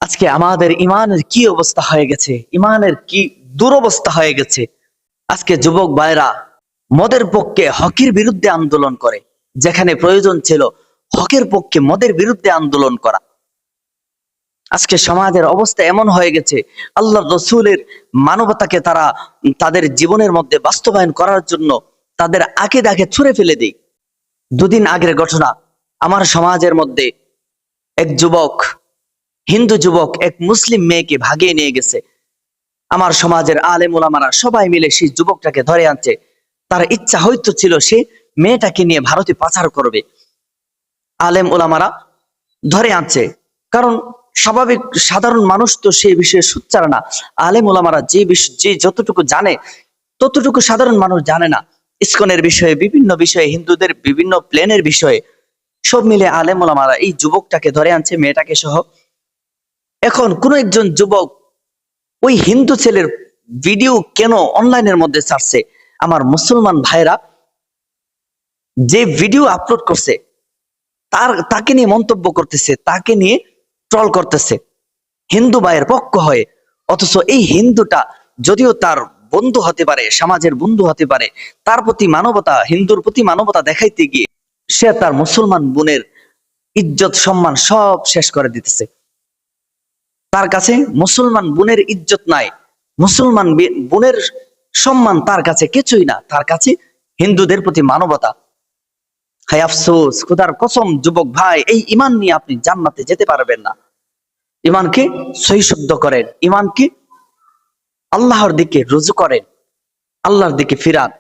আজকে আমাদের ইমানের কি অবস্থা হয়ে গেছে, ইমানের কি দুরবস্থা হয়ে গেছে। আজকে যুবক ভাইরা মদের পক্ষে হকের বিরুদ্ধে আন্দোলন করে, যেখানে প্রয়োজন ছিল হকের পক্ষে মদের বিরুদ্ধে আন্দোলন করা। আজকে সমাজের অবস্থা এমন হয়ে গেছে, আল্লাহ রসুলের মানবতাকে তারা তাদের জীবনের মধ্যে বাস্তবায়ন করার জন্য তাদের আকীদাকে ছুঁড়ে ফেলে দেয়। দুদিন আগের ঘটনা, আমার সমাজের মধ্যে এক যুবক, হিন্দু যুবক এক মুসলিম মেয়েকে ভাগিয়ে নিয়ে গেছে। আমার সমাজের আলেম ওলামারা সবাই মিলে সেই যুবকটাকে ধরে আনছে। তার ইচ্ছা হয়তো ছিল সে মেয়েটাকে নিয়ে ভারতে পাচার করবে। আলেম ওলামারা ধরে আনছে, কারণ স্বাভাবিক সাধারণ মানুষ তো সেই বিষয়ে সোচ্চার না। আলেম ওলামারা যে যতটুকু জানে ততটুকু সাধারণ মানুষ জানে না। ইসকনের বিষয়ে, বিভিন্ন বিষয়ে, হিন্দুদের বিভিন্ন প্লেনের বিষয়ে সব মিলে আলেম ওলামারা এই যুবকটাকে ধরে আনছে, মেয়েটাকে সহ। এখন কোন একজন যুবক ওই হিন্দু ছেলের ভিডিও কেন অনলাইনের মধ্যে ছাড়ছে, আমার মুসলমান ভাইরা যে ভিডিও আপলোড করছে তাকে নিয়ে মন্তব্য করতেছে, তাকে নিয়ে ট্রল করতেছে হিন্দু ভাইয়ের পক্ষ হয়ে। অথচ এই হিন্দুটা যদিও তার বন্ধু হতে পারে, সমাজের বন্ধু হতে পারে, তার প্রতি মানবতা, হিন্দুর প্রতি মানবতা দেখাইতে গিয়ে সে তার মুসলমান বোনের ইজ্জত সম্মান সব শেষ করে দিতেছে। তার কাছে মুসলমান বোনের ইজ্জত নাই, মুসলমান বোনের সম্মান তার কাছে কিছুই না, তার কাছে হিন্দুদের প্রতি মানবতা। হায় আফসোস, খোদার কসম যুবক ভাই, এই ইমান নিয়ে আপনি জান্নাতে যেতে পারবেন না। ইমানকে সহিশুদ্ধ করেন, ইমানকে আল্লাহর দিকে রুজু করেন, আল্লাহর দিকে ফিরান।